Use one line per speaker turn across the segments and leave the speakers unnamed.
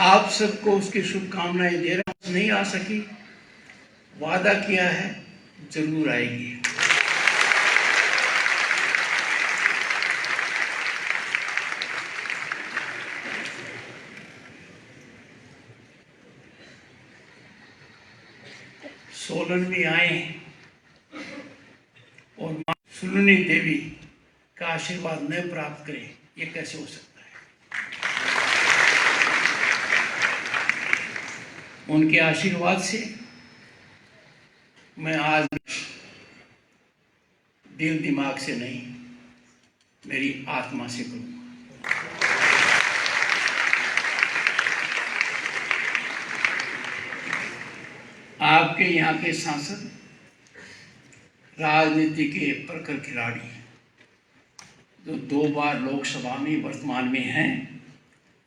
आप सबको उसकी शुभकामनाएं दे रहा हूं। नहीं आ सकी, वादा किया है जरूर आएगी। सोलन भी आए हैं और मां सुलनी देवी का आशीर्वाद न प्राप्त करें, ये कैसे हो सकता है। उनके आशीर्वाद से मैं आज दिल दिमाग से नहीं, मेरी आत्मा से करूंगा। आपके यहाँ के सांसद राजनीति के प्रखर खिलाड़ी हैं, जो 2 बार लोकसभा में वर्तमान में हैं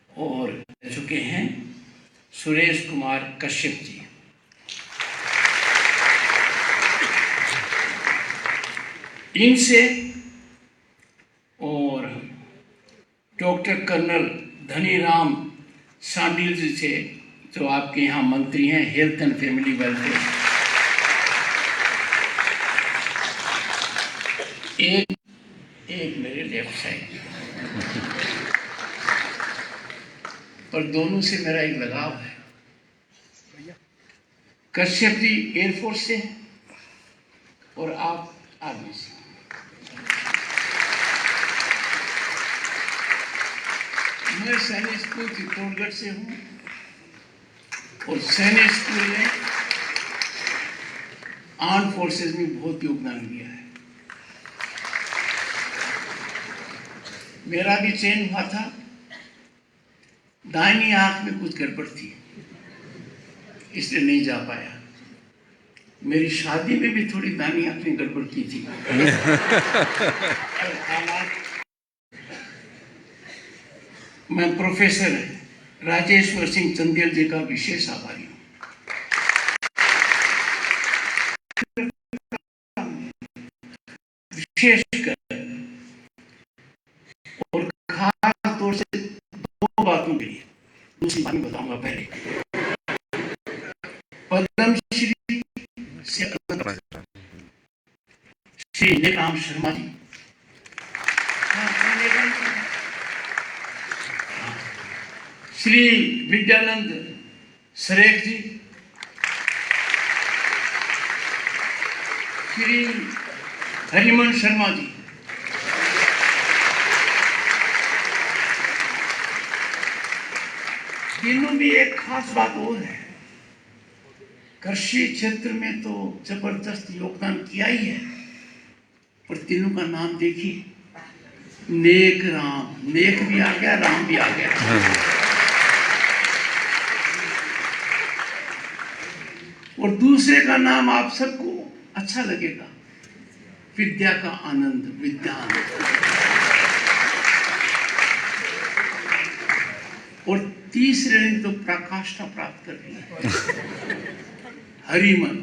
और रह चुके हैं, सुरेश कुमार कश्यप जी। इनसे और डॉक्टर कर्नल धनीराम शांडिल जी से, जो आपके यहाँ मंत्री हैं हेल्थ एंड फैमिली वेलफेयर, एक मेरे लेफ्ट साइड, पर दोनों से मेरा एक लगाव है। कश्यप जी एयरफोर्स से और आप आर्मी से। मैं सैनिक स्कूल चित्तौड़गढ़ से हूँ और सैनिक स्कूल ने आर्म फोर्सेस में बहुत योगदान दिया है। मेरा भी चयन हुआ था, दाहिनी आंख में कुछ गड़बड़ थी, इसलिए नहीं जा पाया। मेरी शादी में भी थोड़ी दाहिनी आंख में गड़बड़ की थी। मैं प्रोफेसर राजेश्वर सिंह चंदेल जी का विशेष आभारी हूँ। विशेषकर और खास तौर से 2 बातों के लिए, दूसरी बात बताऊंगा। पहले पद्मश्री से श्री नेकाम शर्मा जी, श्री विद्यानंद सरेख जी, श्री हरिमन शर्मा जी, तीनों भी एक खास बात और है, कृषि क्षेत्र में तो जबरदस्त योगदान किया ही है, पर तीनों का नाम देखिए, नेक राम, नेक भी आ गया, राम भी आ गया। और दूसरे का नाम आप सबको अच्छा लगेगा, विद्या का आनंद, विद्यान। और तीसरे ने तो प्रकाष्ठा प्राप्त कर ली, हरिमन।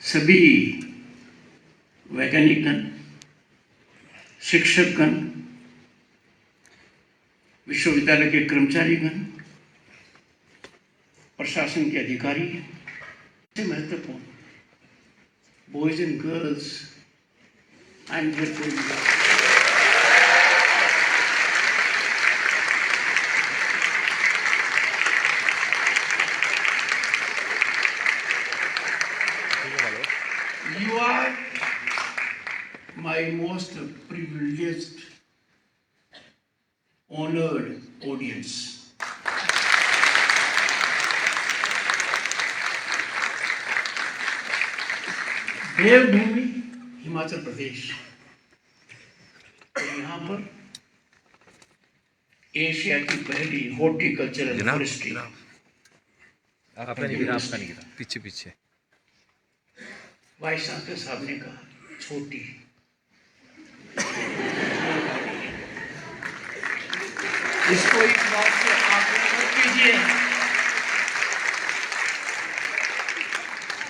सभी वैज्ञानिकगण, शिक्षकगण, विश्वविद्यालय के कर्मचारीगण, प्रशासन के अधिकारी, महत्वपूर्ण boys and girls, I am here for you. You are my most privileged, honored audience. देवभूमि हिमाचल प्रदेश, और यहाँ पर एशिया की पहली हॉर्टिकल्चरल फॉरेस्ट्री।
आपका नहीं गिरा, पीछे पीछे।
वाइस चांसलर साहब ने कहा छोटी, इसको इस बात से आग्रह कीजिए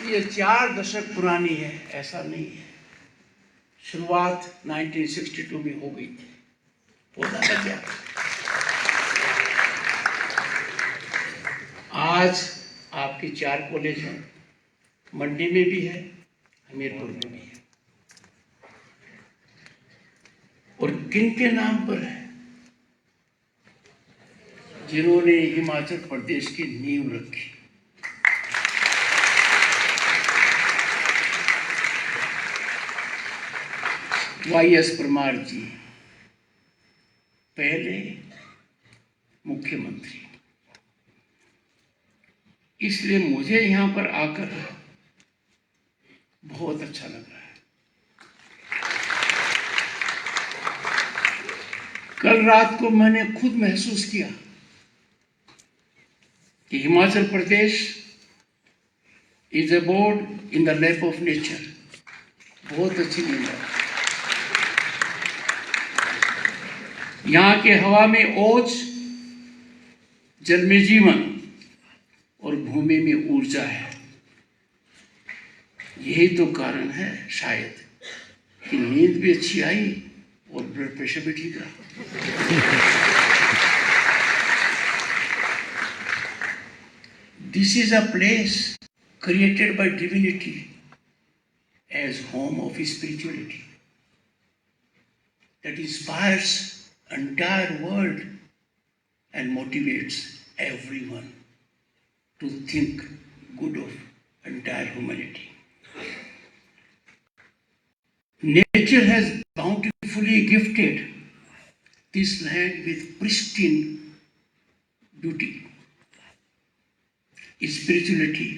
ये 4 दशक पुरानी है, ऐसा नहीं है। शुरुआत 1962 में हो गई थी, पौधा लग गया। आज आपके 4 कॉलेज हैं, मंडी में भी है, हमीरपुर में भी है। और किन के नाम पर है? जिन्होंने हिमाचल प्रदेश की नींव रखी। YS परमार जी पहले मुख्यमंत्री, इसलिए मुझे यहां पर आकर बहुत अच्छा लग रहा है। कल रात को मैंने खुद महसूस किया कि Himachal Pradesh is abode in the lap of nature. बहुत अच्छी नींद है। यहाँ के हवा में ओज, जल में जीवन और भूमि में ऊर्जा है। यही तो कारण है शायद कि नींद भी अच्छी आई और ब्लड प्रेशर भी ठीक रहा। This is a place created by divinity as home of spirituality that inspires entire world and motivates everyone to think good of entire humanity. Nature has bountifully gifted this land with pristine beauty. Spirituality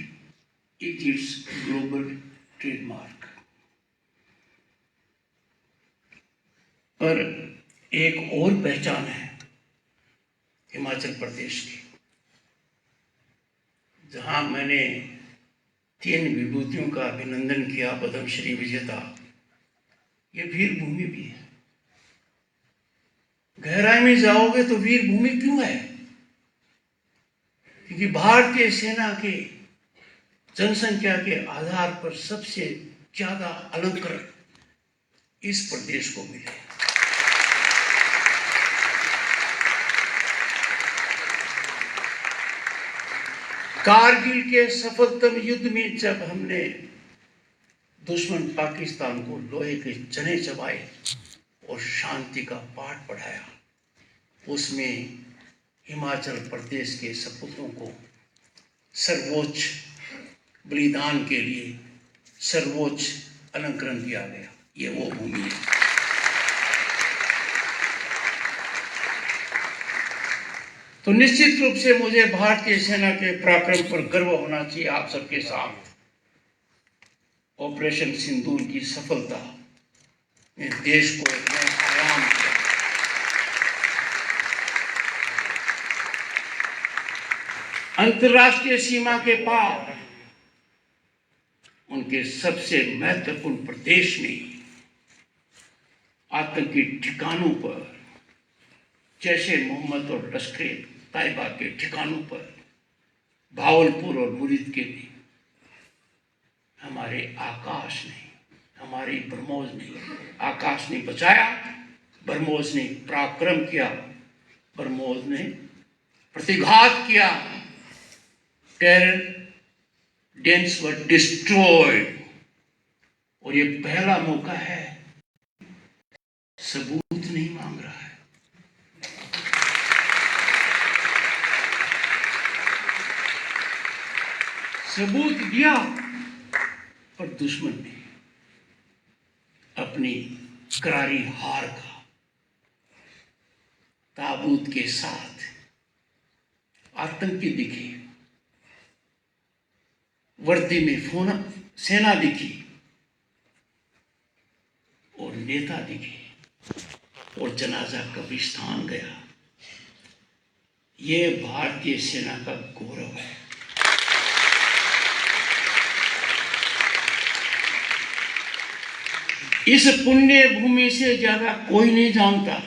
is its global trademark. पर एक और पहचान है हिमाचल प्रदेश की, जहां मैंने 3 विभूतियों का अभिनंदन किया, पद्मश्री विजेता। ये वीर भूमि भी है। गहराई में जाओगे तो वीर भूमि क्यों है? क्योंकि भारतीय सेना के जनसंख्या के आधार पर सबसे ज्यादा अलंकरण इस प्रदेश को मिले। कारगिल के सफलतम युद्ध में जब हमने दुश्मन पाकिस्तान को लोहे के चने चबाए और शांति का पाठ पढ़ाया, उसमें हिमाचल प्रदेश के सपूतों को सर्वोच्च बलिदान के लिए सर्वोच्च अलंकरण दिया गया। ये वो भूमि है। तो निश्चित रूप से मुझे भारतीय सेना के पराक्रम पर गर्व होना चाहिए। आप सबके साथ ऑपरेशन सिंदूर की सफलता ने देश को एक नया आयाम दिया। अंतर्राष्ट्रीय सीमा के पार उनके सबसे महत्वपूर्ण प्रदेश में आतंकी ठिकानों पर, जैसे मोहम्मद और लश्कर तैयबा के ठिकानों पर, भावलपुर और मुरीद के भी, हमारे आकाश ने, हमारी ब्रह्मोस ने, आकाश ने बचाया, ब्रह्मोस ने पराक्रम किया, ब्रह्मोस ने प्रतिघात किया। Terror dense were destroyed. और ये पहला मौका है, सबूत नहीं मांग रहा है। सबूत दिया, पर दुश्मन ने अपनी करारी हार का ताबूत के साथ आतंकी दिखे, वर्दी में सेना दिखी और नेता दिखे और जनाजा कब्रिस्तान गया। ये भारतीय सेना का गौरव है। इस पुण्य भूमि से ज्यादा कोई नहीं जानता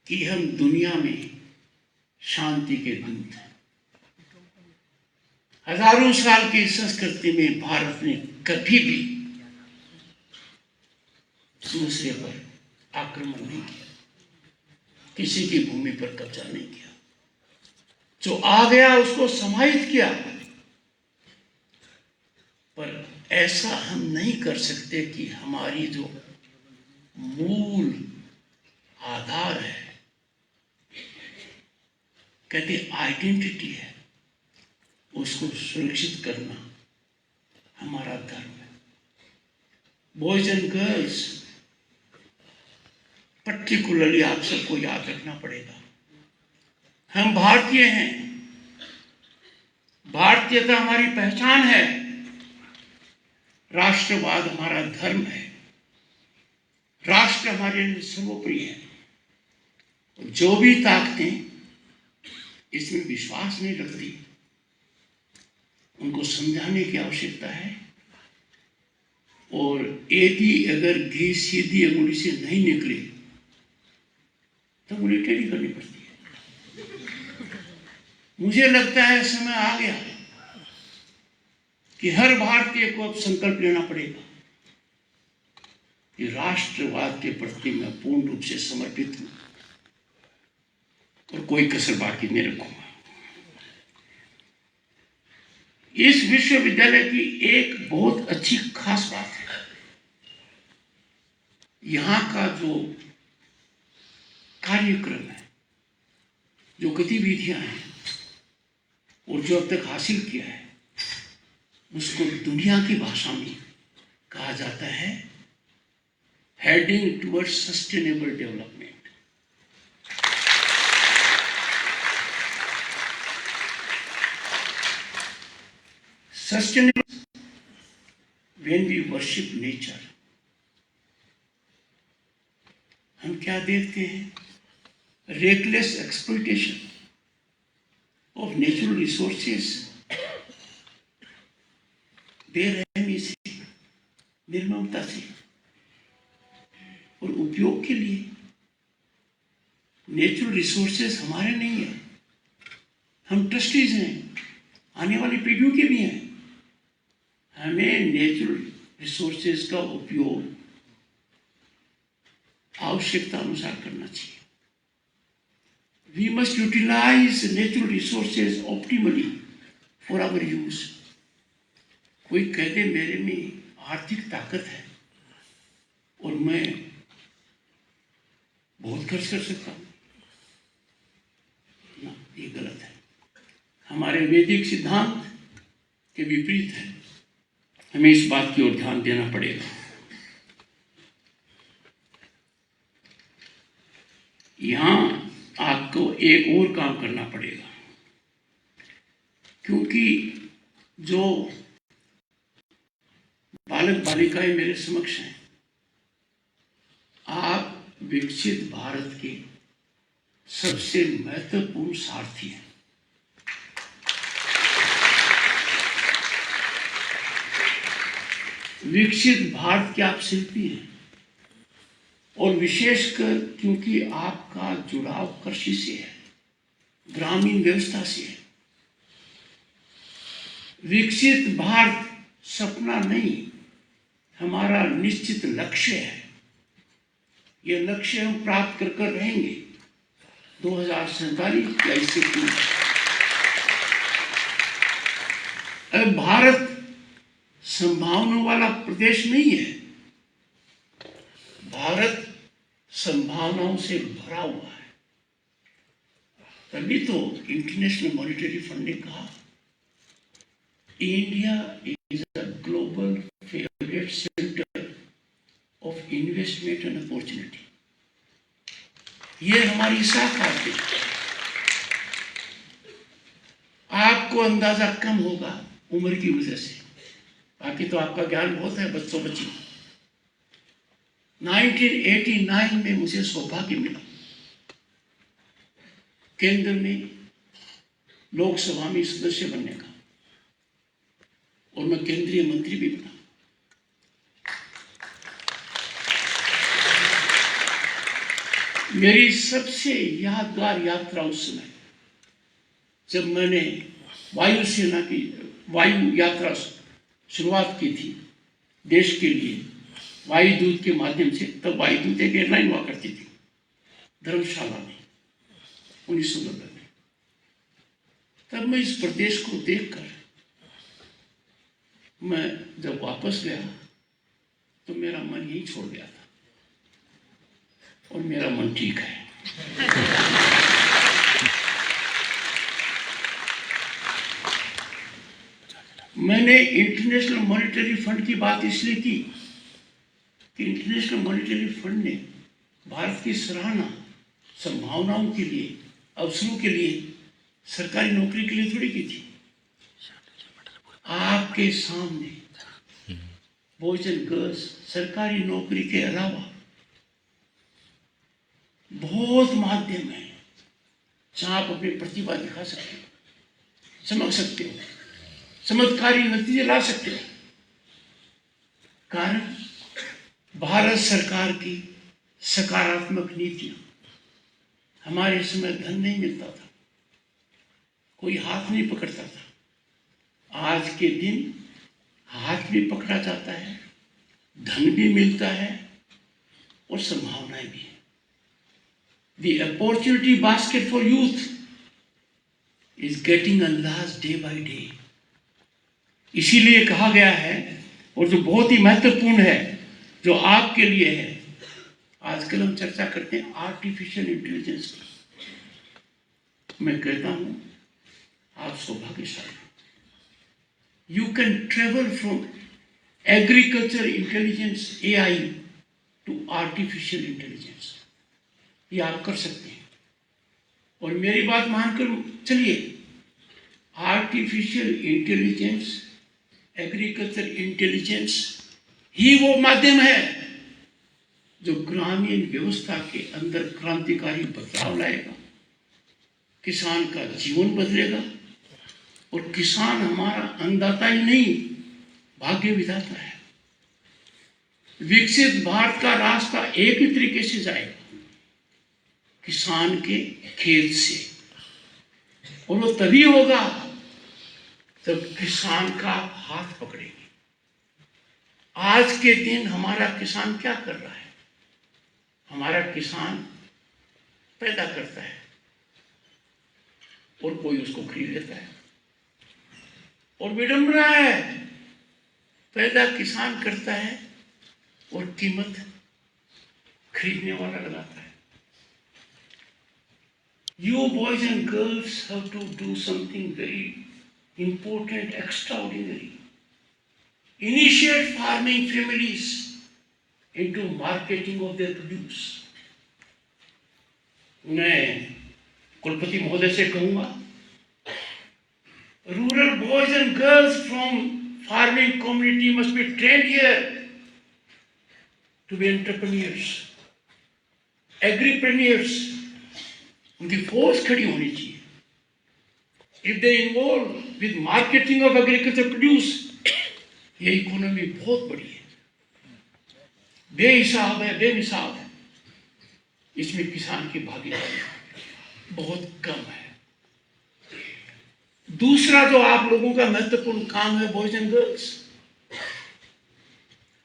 कि हम दुनिया में शांति के दूत हैं। हजारों साल की संस्कृति में भारत ने कभी भी दूसरे पर आक्रमण नहीं किया, किसी की भूमि पर कब्जा नहीं किया। जो आ गया उसको समाहित किया। पर ऐसा हम नहीं कर सकते कि हमारी जो मूल आधार है, कहते आइडेंटिटी है, उसको सुरक्षित करना हमारा धर्म है। बॉयज एंड गर्ल्स, पर्टिकुलरली आप सबको याद रखना पड़ेगा, हम भारतीय हैं, भारतीयता हमारी पहचान है, राष्ट्रवाद हमारा धर्म है, राष्ट्र हमारे लिए सर्वोपरि है। जो भी ताकतें इसमें विश्वास नहीं रखती, उनको समझाने की आवश्यकता है। और यदि अगर घी सीधी अंगुली से नहीं निकले तो अंगुली टेढ़ी करनी पड़ती है। मुझे लगता है समय आ गया कि हर भारतीय को अब संकल्प लेना पड़ेगा कि राष्ट्रवाद के प्रति मैं पूर्ण रूप से समर्पित हूं और कोई कसर बाकी नहीं रखूंगा। इस विश्वविद्यालय की एक बहुत अच्छी खास बात है, यहां का जो कार्यक्रम है, जो गतिविधियां हैं और जो अब तक हासिल किया है, उसको दुनिया की भाषा में कहा जाता है heading towards sustainable development. Sustainable, when we worship nature, हम क्या देखते हैं? Reckless exploitation of natural resources, बेरहमी से, निर्ममता से और उपयोग के लिए। नेचुरल रिसोर्सेज हमारे नहीं है, हम ट्रस्टीज हैं, आने वाली पीढ़ियों के भी हैं। हमें नेचुरल रिसोर्सेज का उपयोग आवश्यकता अनुसार करना चाहिए। We must utilize natural resources optimally for our use. कोई कह दे मेरे में आर्थिक ताकत है और मैं बहुत खर्च कर सकता हूं, ना, ये गलत है। हमारे वैदिक सिद्धांत के विपरीत है। हमें इस बात की ओर ध्यान देना पड़ेगा। यहां आपको एक और काम करना पड़ेगा, क्योंकि जो बालक बालिकाएं मेरे समक्ष हैं, आप विकसित भारत के सबसे महत्वपूर्ण सारथी हैं। विकसित भारत के आप शिल्पी हैं, और विशेषकर क्योंकि आपका जुड़ाव कृषि से है, ग्रामीण व्यवस्था से है। विकसित भारत सपना नहीं, हमारा निश्चित लक्ष्य है। यह लक्ष्य हम प्राप्त कर कर रहेंगे 2047 या इससे पूर्व। अब भारत संभावनाओं वाला प्रदेश नहीं है, भारत संभावनाओं से भरा हुआ है। तभी तो इंटरनेशनल मॉनेटरी फंड ने कहा India is a global favourite centre of investment and opportunity. ये हमारी साकार है। आपको अंदाजा कम होगा उम्र की वजह से, बाकी तो आपका ज्ञान बहुत है बच्चों बच्ची। 1989 में मुझे सौभाग्य मिला केंद्र में लोकसभा में सदस्य बनने का, और मैं केंद्रीय मंत्री भी बना। मेरी सबसे यादगार यात्रा उस समय जब मैंने वायुसेना की वायु यात्रा शुरुआत की थी देश के लिए वायुदूत के माध्यम से। तब वायुदूत एक एयरलाइन हुआ करती थी धर्मशाला में 1990 में। तब मैं इस प्रदेश को देखकर मैं जब वापस गया तो मेरा मन यही छोड़ गया था, और मेरा मन ठीक है। मैंने इंटरनेशनल मॉनेटरी फंड की बात इसलिए की कि इंटरनेशनल मॉनेटरी फंड ने भारत की सराहना संभावनाओं के लिए, अवसरों के लिए, सरकारी नौकरी के लिए थोड़ी की थी। आपके सामने बॉयज एंड गर्ल्स सरकारी नौकरी के अलावा बहुत माध्यम है जहां आप अपनी प्रतिभा दिखा सकते हो, समझ सकते हो, चमत्कारी नतीजे ला सकते हो। कारण भारत सरकार की सकारात्मक नीतियां। हमारे समय धन नहीं मिलता था, कोई हाथ नहीं पकड़ता था। आज के दिन हाथ भी पकड़ा जाता है, धन भी मिलता है और संभावनाएं भी है। The opportunity basket for youth is getting enlarged day by day. इसीलिए कहा गया है, और जो बहुत ही महत्वपूर्ण है, जो आपके लिए है, आजकल हम चर्चा करते हैं आर्टिफिशियल इंटेलिजेंस की। मैं कहता हूं आप सौभाग्यशाली। You can travel from agriculture intelligence AI to artificial intelligence. ये आप कर सकते हैं, और मेरी बात मानकर चलिए। आर्टिफिशियल इंटेलिजेंस, एग्रीकल्चर इंटेलिजेंस ही वो माध्यम है जो ग्रामीण व्यवस्था के अंदर क्रांतिकारी बदलाव लाएगा, किसान का जीवन बदलेगा, और किसान हमारा अन्नदाता ही नहीं, भाग्य विधाता है। विकसित भारत का रास्ता एक ही तरीके से जाएगा, किसान के खेत से, और वो तभी होगा जब किसान का हाथ पकड़ेंगे। आज के दिन हमारा किसान क्या कर रहा है? हमारा किसान पैदा करता है और कोई उसको खरीद लेता है, और विडंबना है, पैदा किसान करता है और कीमत खरीदने वाला लगाता है। You boys and girls have to do something very important, extraordinary. Initiate farming families into marketing of their produce. मैं कुलपति महोदय से कहूंगा, rural boys and girls from farming community must be trained here to be entrepreneurs, agripreneurs. उनकी force खड़ी होनी चाहिए। If they involve with marketing of agriculture produce, ये इकोनॉमी बहुत बड़ी है, बेहिसाब है, बेमिसाल है। इसमें किसान की भागीदारी बहुत कम है। दूसरा जो आप लोगों का महत्वपूर्ण काम है, boys and girls,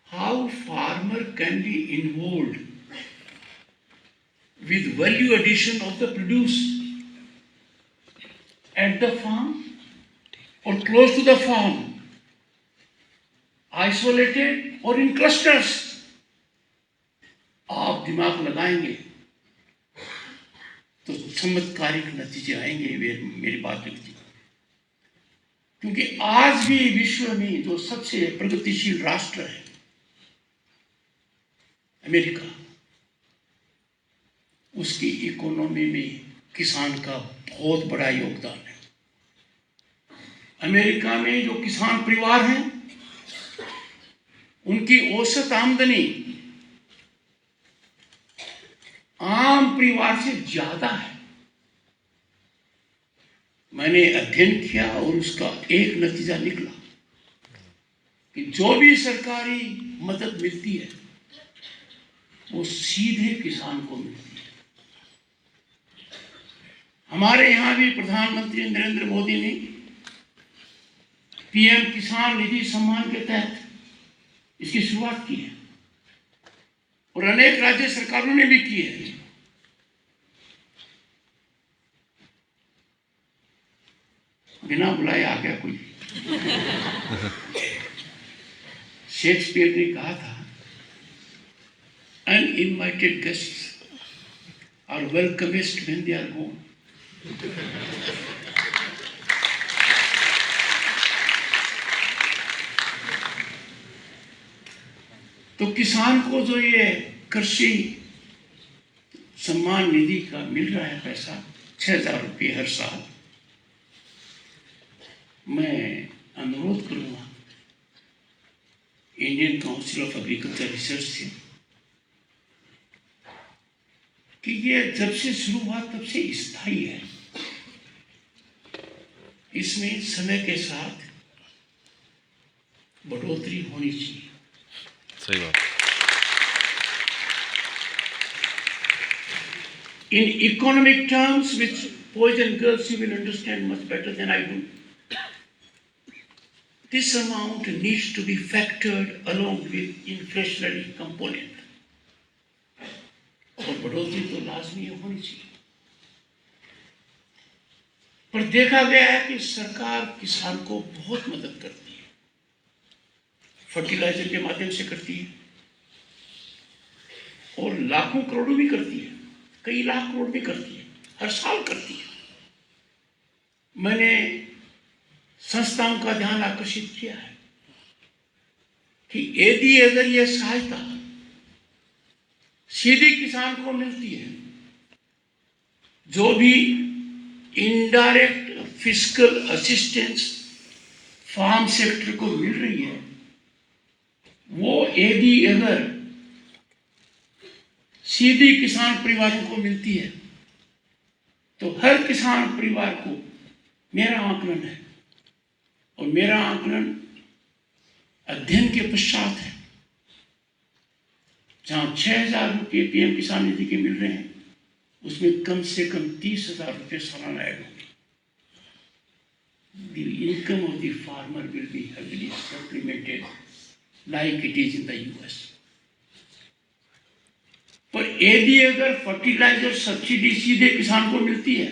how farmer can be involve with value addition of the produce at the farm or close to the farm, isolated or in clusters. आप दिमाग लगाएंगे तो चमत्कारिक नतीजे आएंगे। मेरी बात लिखती, क्योंकि आज भी विश्व में जो सबसे प्रगतिशील राष्ट्र है अमेरिका, उसकी इकोनॉमी में किसान का बहुत बड़ा योगदान है। अमेरिका में जो किसान परिवार हैं, उनकी औसत आमदनी आम परिवार से ज्यादा है। मैंने अध्ययन किया और उसका एक नतीजा निकला कि जो भी सरकारी मदद मिलती है वो सीधे किसान को मिलती है। हमारे यहाँ भी प्रधानमंत्री नरेंद्र मोदी ने पीएम किसान निधि सम्मान के तहत इसकी शुरुआत की है और अनेक राज्य सरकारों ने भी की है। बिना बुलाए आ गया कोई। शेक्सपियर ने कहा था, uninvited guests are welcomest when they are gone. तो किसान को जो ये कृषि सम्मान निधि का मिल रहा है पैसा 6,000 रुपये हर साल, मैं अनुरोध करूंगा Indian council of agriculture research से कि ये जब से शुरू हुआ तब से स्थायी है। इसमें समय के साथ बढ़ोतरी होनी चाहिए।
सही बात।
In economic terms, which boys and girls you will understand much better than I do, this amount needs to be factored along with inflationary component. और बढ़ोतरी तो लाजमी होनी चाहिए। पर देखा गया है कि सरकार किसान को बहुत मदद करती है, फर्टिलाइजर के माध्यम से करती है और लाखों करोड़ों भी करती है, कई लाख करोड़ भी करती है, हर साल करती है। मैंने संस्थाओं का ध्यान आकर्षित किया है कि यदि अगर यह सहायता सीधी किसान को मिलती है, जो भी indirect fiscal assistance farm sector को मिल रही है, वो यदि अगर सीधी किसान परिवारों को मिलती है तो हर किसान परिवार को, मेरा आकलन है और मेरा आकलन अध्ययन के पश्चात है, जहां 6,000 रुपये पीएम किसान निधि के मिल रहे हैं, उसमें कम से कम 30,000 रुपये सालाना ऐड होंगे। The income of the farmer will be heavily supplemented like it is in the US. पर यदि अगर फर्टिलाइजर सब्सिडी सीधे किसान को मिलती है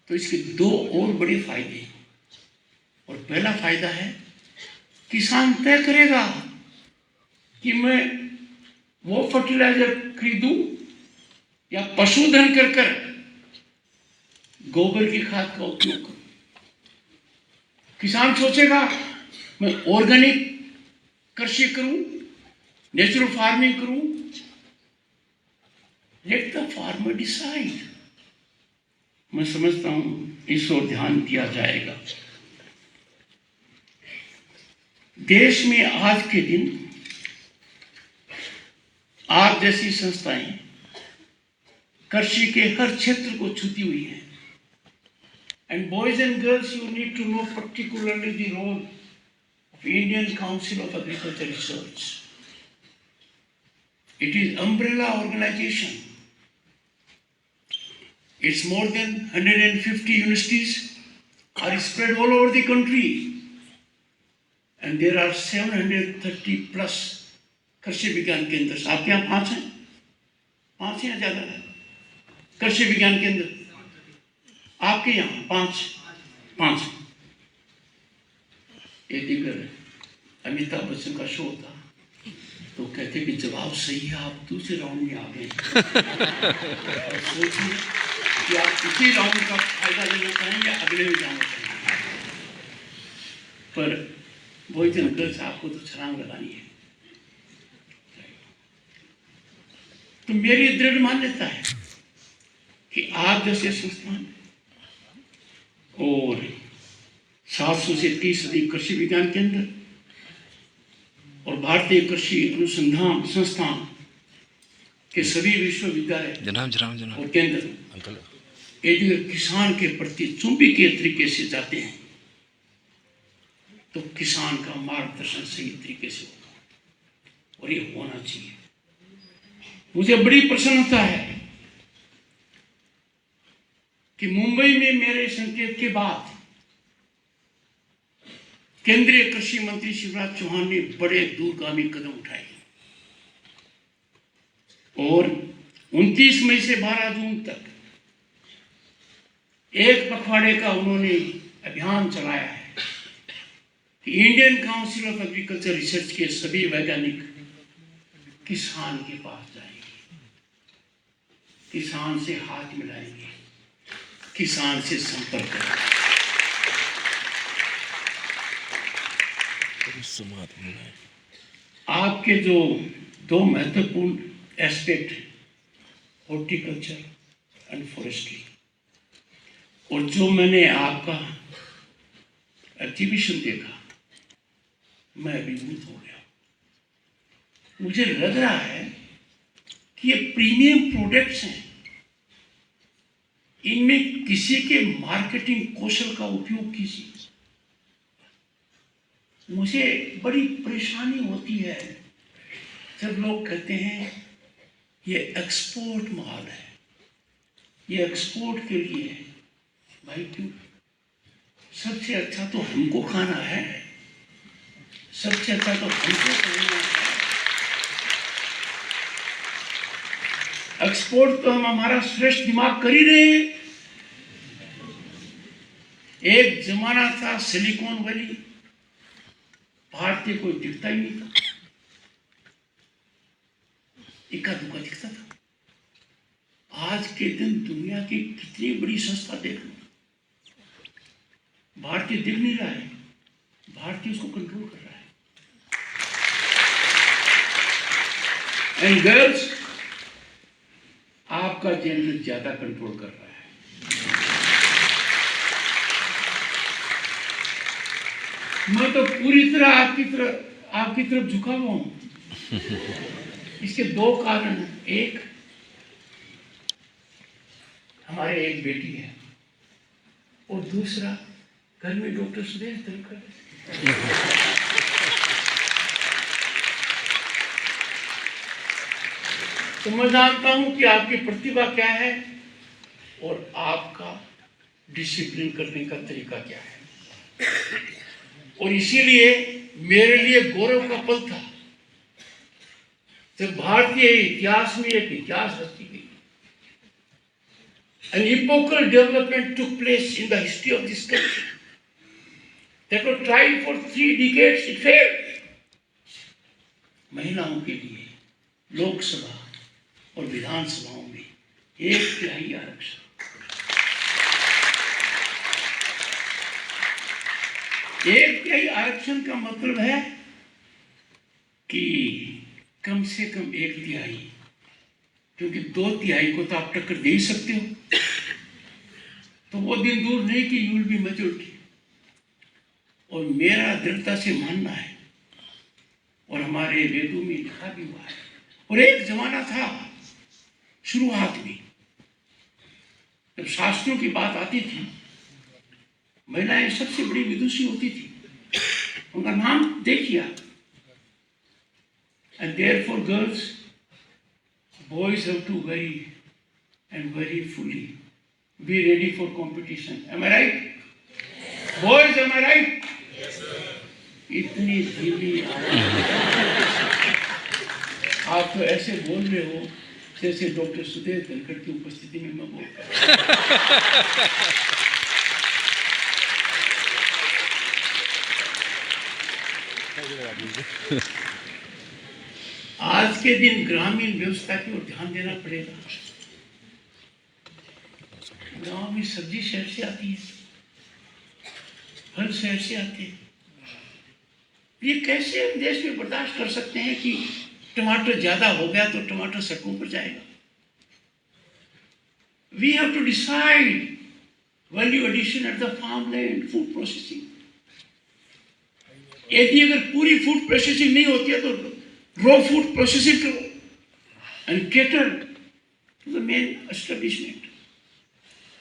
तो इसके दो और बड़े फायदे हैं। और पहला फायदा है, किसान तय करेगा कि मैं वो फर्टिलाइजर खरीदूं या पशुधन कर कर गोबर की खाद का उपयोग करूं। किसान सोचेगा मैं ऑर्गेनिक कृषि करूं, नेचुरल फार्मिंग करूं। Let the farmer decide. मैं समझता हूं इस ओर ध्यान दिया जाएगा। देश में आज के दिन आप जैसी संस्थाएं कृषि के हर क्षेत्र को छूती हुई हैं। And boys and girls, you need to know particularly the role of Indian Council of Agriculture Research. It is umbrella organization. It's more than 150 universities are spread all over the country. And there are 730 plus कृषि विज्ञान केंद्र। आपके यहाँ 5 हैं? 5 या ज़्यादा है कृषि विज्ञान केंद्र? आपके यहाँ 5। एक दिन अमिताभ बच्चन का शो था तो कहते कि जवाब सही है, आप दूसरे राउंड में आ गए। सोचिए कि आप इसी राउंड का फायदा लेना चाहेंगे या अगले में जाना चाहेंगे। पर बॉयज एंड गर्ल्स, आपको तो छलांग लगानी है। तो मेरी दृढ़ मान्यता है कि आप जैसे संस्थान और 700 से 30 अधिक कृषि विज्ञान केंद्र और भारतीय कृषि अनुसंधान संस्थान के सभी विश्वविद्यालय और केंद्र यदि किसान के प्रति चुंबकीय तरीके से जाते हैं तो किसान का मार्गदर्शन सही तरीके से होगा और ये होना चाहिए। मुझे बड़ी प्रसन्नता है कि मुंबई में मेरे संकेत के बाद केंद्रीय कृषि मंत्री शिवराज चौहान ने बड़े दूरगामी कदम उठाए और 29 मई से 12 जून तक एक पखवाड़े का उन्होंने अभियान चलाया है कि Indian council of agriculture research के सभी वैज्ञानिक किसान के पास जाएंगे, किसान से हाथ मिलाएंगे, किसान से संपर्क करेंगे। आपके जो दो महत्वपूर्ण एस्पेक्ट हॉर्टिकल्चर एंड फॉरेस्ट्री, और जो मैंने आपका एग्जीबिशन देखा, मैं अभिभूत हो गया। मुझे लग रहा है कि ये प्रीमियम प्रोडक्ट्स हैं, इनमें किसी के मार्केटिंग कौशल का उपयोग कीजिए। मुझे बड़ी परेशानी होती है जब लोग कहते हैं ये एक्सपोर्ट माल है, ये एक्सपोर्ट के लिए है। भाई क्यों? सबसे अच्छा तो हमको खाना है, सबसे अच्छा तो हमको खाना है। एक्सपोर्ट तो हम हमारा श्रेष्ठ दिमाग कर ही रहे हैं। एक जमाना था सिलिकॉन वैली, भारतीय कोई दिखता ही नहीं था, इक्का दुक्का दिखता था। आज के दिन दुनिया की कितनी बड़ी संस्था देख लो, भारतीय दिख नहीं रहा है, भारतीय उसको कंट्रोल कर रहा है। एंड गर्ल्स, आपका जेंडर ज्यादा कंट्रोल कर रहा है। मैं तो पूरी तरह आपकी तरफ झुका हुआ हूं। इसके दो कारण हैं। एक, हमारे एक बेटी है, और दूसरा घर में डॉक्टर सुदेश तनखड़। तो मैं जानता हूं कि आपकी प्रतिभा क्या है और आपका डिसिप्लिन करने का तरीका क्या है, और इसीलिए मेरे लिए गौरव का पल था जब भारतीय इतिहास में एक इतिहास रची गई। An epochal development took place in the history of this country that was tried for 3 decades. It failed. महिलाओं के लिए लोकसभा और विधानसभाओं में 1/3 आरक्षण। एक तिहाई आरक्षण का मतलब है कि कम से कम 1/3, क्योंकि 2/3 को तो आप टक्कर दे ही सकते हो। तो वो दिन दूर नहीं कि यू विल बी मेजॉरिटी। और मेरा दृढ़ता से मानना है, और हमारे वेदों में लिखा भी हुआ है, और एक जमाना था शुरुआत में जब शास्त्रों की बात आती थी, महिलाएं सबसे बड़ी विदुषी होती थी, उनका नाम देखिए। And therefore girls, boys have to very fully be ready for competition. Am I right? Boys, am I right? Yes, sir. इतनी धीमी आप तो ऐसे बोल रहे हो जैसे डॉक्टर सुदेश तनखड़ की उपस्थिति में मैं बोल रहा हूं। आज के दिन ग्रामीण व्यवस्था की ओर ध्यान देना पड़ेगा। गांव में सब्जी शहर से आती है, फल शहर से आते हैं। ये कैसे हम देश में बर्दाश्त कर सकते हैं कि टमाटर ज्यादा हो गया तो टमाटर सड़कों पर जाएगा? We have to decide value addition at the farmland, food processing. यदि अगर पूरी फूड प्रोसेसिंग नहीं होती है तो raw food processing करो and cater to the main establishment।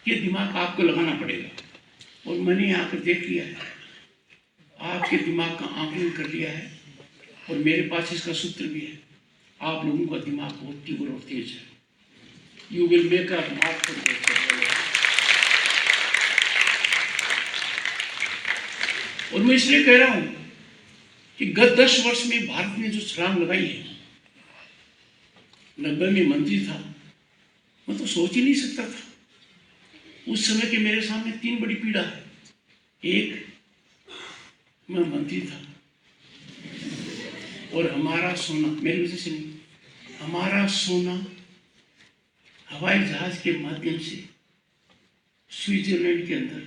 ये दिमाग आपको लगाना पड़ेगा, और मैंने यहाँ पर देख लिया है, आपके दिमाग का आकलन कर लिया है, और मेरे पास इसका सूत्र भी है। आप लोगों का दिमाग बहुत तीव्र और तेज है। You will make a mark for yourself. और मैं इसलिए कह रहा हूं कि गत 10 वर्ष में भारत ने जो छलांग लगाई है, 90 में मंत्री था, मैं तो सोच ही नहीं सकता था उस समय के मेरे सामने 3 बड़ी पीड़ा है। एक, मैं मंत्री था और हमारा सोना, मेरी वजह से नहीं, हमारा सोना हवाई जहाज के माध्यम से स्विट्जरलैंड के अंदर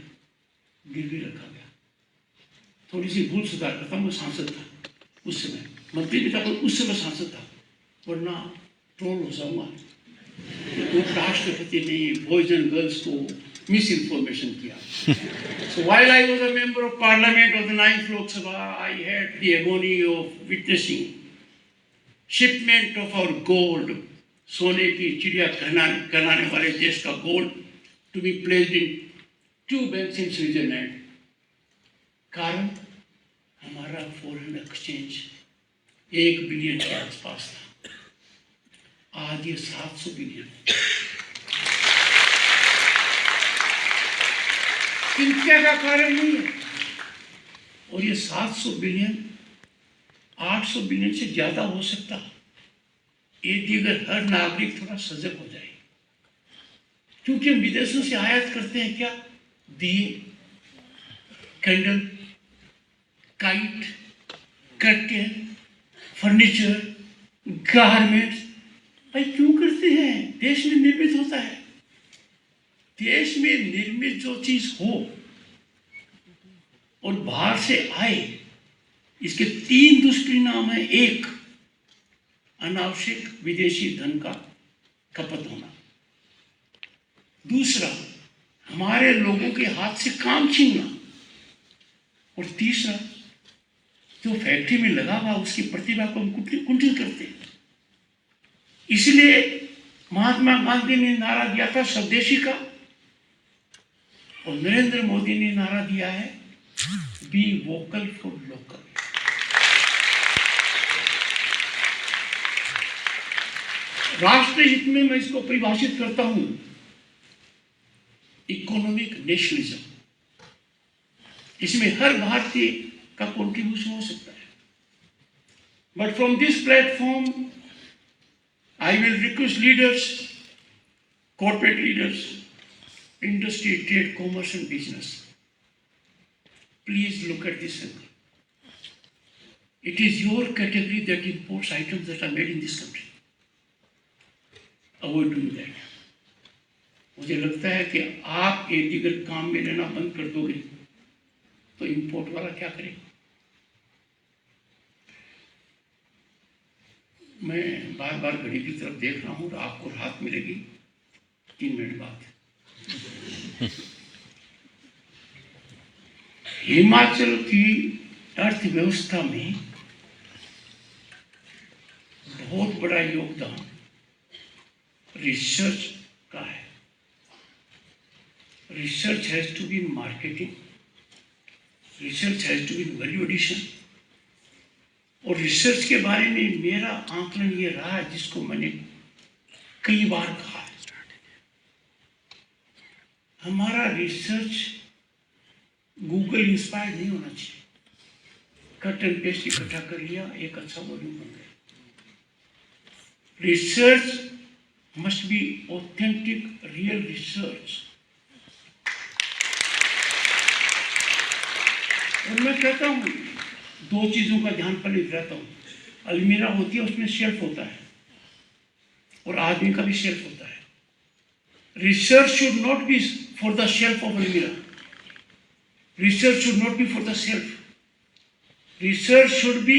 गिरवी रखा गया। थोड़ी सी भूल सुधार करता, मैं सांसद था उस समय, मंत्री भी था पर उस समय सांसद था, वरना ट्रोल हो जाऊंगा। राष्ट्रपति ने बॉयज एंड गर्ल्स को मिस इन्फॉर्मेशन किया। So while I was a member of Parliament of the 9th Lok Sabha, I had the agony of witnessing shipment of our gold, सोने की चिड़िया कहलाने वाले देश का gold, to be placed in 2 banks in Switzerland। कारण हमारा foreign exchange 1 billion के आसपास था, आज ये 700 बिलियन। चिंता का कारण नहीं है, और ये 700 बिलियन 800 बिलियन से ज्यादा हो सकता यदि अगर हर नागरिक थोड़ा सजग हो जाए। क्योंकि हम विदेशों से आयात करते हैं क्या, दिए, candle, kite, curtain, furniture, garments. भाई क्यों करते हैं? देश में निर्मित होता है। देश में निर्मित जो चीज हो और बाहर से आए, इसके 3 दुष्परिणाम है। एक, अनावश्यक विदेशी धन का खपत होना। दूसरा, हमारे लोगों के हाथ से काम छीनना। और तीसरा, जो फैक्ट्री में लगा हुआ उसकी प्रतिभा को हम कुंठित करते हैं। इसलिए महात्मा गांधी ने नारा दिया था स्वदेशी का, और नरेंद्र मोदी ने नारा दिया है बी वोकल फॉर लोकल। राष्ट्र हित में मैं इसको परिभाषित करता हूं इकोनॉमिक नेशनलिज्म। इसमें हर भारतीय का कंट्रीब्यूशन हो सकता है। But from this platform I will request leaders, corporate leaders, industry, trade, commerce and business, please look at this angle. It is your category that imports items that are made in this country. Avoid doing that. मुझे लगता है कि आप यदि अगर काम में लेना बंद कर दोगे तो इंपोर्ट वाला क्या करेगा? मैं बार बार घड़ी की तरफ देख रहा हूँ और आपको राहत मिलेगी 3 मिनट बाद। हिमाचल की अर्थव्यवस्था में बहुत बड़ा योगदान रिसर्च का है। Research has to be in marketing, research has to be in value addition. और रिसर्च के बारे में मेरा आंकलन ये रहा है, जिसको मैंने कई बार कहा है, हमारा रिसर्च गूगल इंस्पायर्ड नहीं होना चाहिए। कट एंड पेस्ट इकट्ठा कर लिया, एक अच्छा वॉल्यूम बन गया। Research must be authentic, real research. और मैं कहता हूँ 2 चीजों का ध्यान पहले रहता हूँ। अलमीरा होती है, उसमें शेल्फ होता है, और आदमी का भी शेल्फ होता है। Research should not be for the shelf of Almira. Research should not be for the shelf. Research should be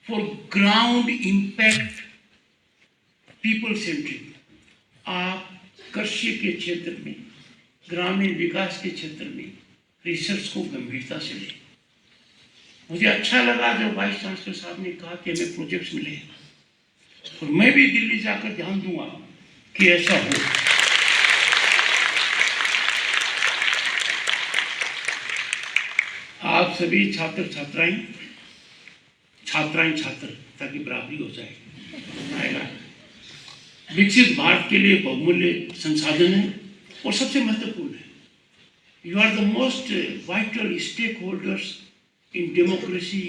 for ground impact, people centric. आप कृषि के क्षेत्र में, ग्रामीण विकास के क्षेत्र में रिसर्च को गंभीरता से लें। मुझे अच्छा लगा जब वाइस चांसलर साहब ने कहा कि हमें प्रोजेक्ट्स मिले, और मैं भी दिल्ली जाकर ध्यान दूंगा कि ऐसा हो। आप सभी छात्र छात्र ताकि बराबरी हो जाए आएगा। विकसित भारत के लिए बहुमूल्य संसाधन है और सबसे महत्वपूर्ण है। You are the most vital stakeholders in democracy,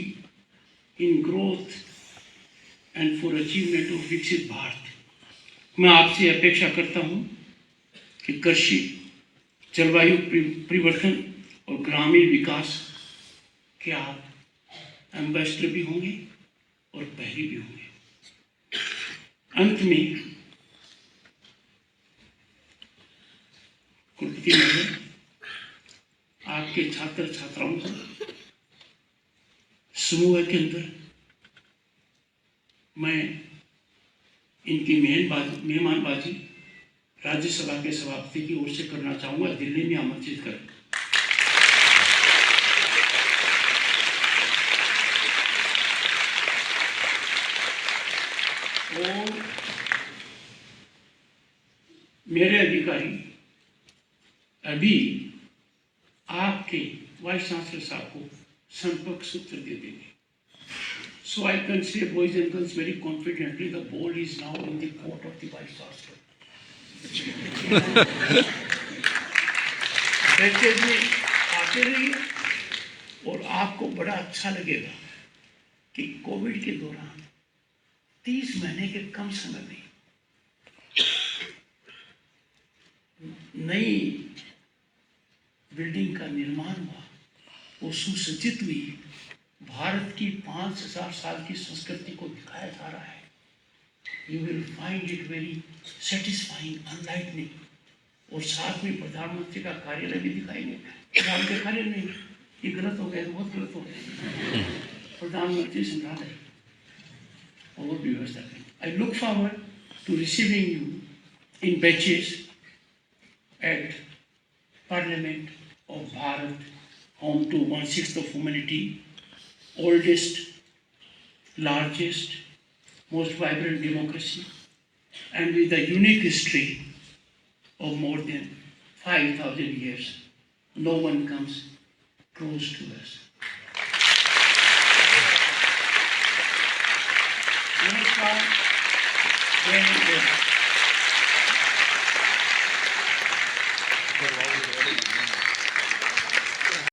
in growth and for achievement of विकसित भारत। मैं आपसे अपेक्षा करता हूं कि कृषि, जलवायु परिवर्तन और ग्रामीण विकास के आप एम्बेसडर भी होंगे और पहरी भी होंगे। अंत में कुलपति महोदय, आपके छात्र छात्राओं को समूह के अंदर मैं इनकी मेहमानबाजी राज्यसभा के सभापति की ओर से करना चाहूंगा, दिल्ली में आमंत्रित करें। और मेरे अधिकारी अभी आपके वाइस चांसलर साहब को संपर्क सूत्र दे देंगे। So I can say, boys and girls, very confidently, the ball is now in the court of the vice chancellor. बच्चे में आते रहिए और आपको बड़ा अच्छा लगेगा कि कोविड के दौरान 30 महीने के कम समय में नई बिल्डिंग का निर्माण हुआ, वो सुसज्जित हुई, भारत की 5000 साल की संस्कृति को दिखाया जा रहा है। You will find it very satisfying, enlightening। और साथ में प्रधानमंत्री का कार्यालय भी दिखाएंगे। प्रधानमंत्री कार्यालय नहीं, ये गलत हो गया, बहुत गलत हो गया। प्रधानमंत्री संग्रहालय और भी व्यवस्था करें। I look forward to receiving you in batches at Parliament of Bharat, home to 1/6 of humanity, oldest, largest, most vibrant democracy, and with a unique history of more than 5,000 years. No one comes close to us. Namaskar.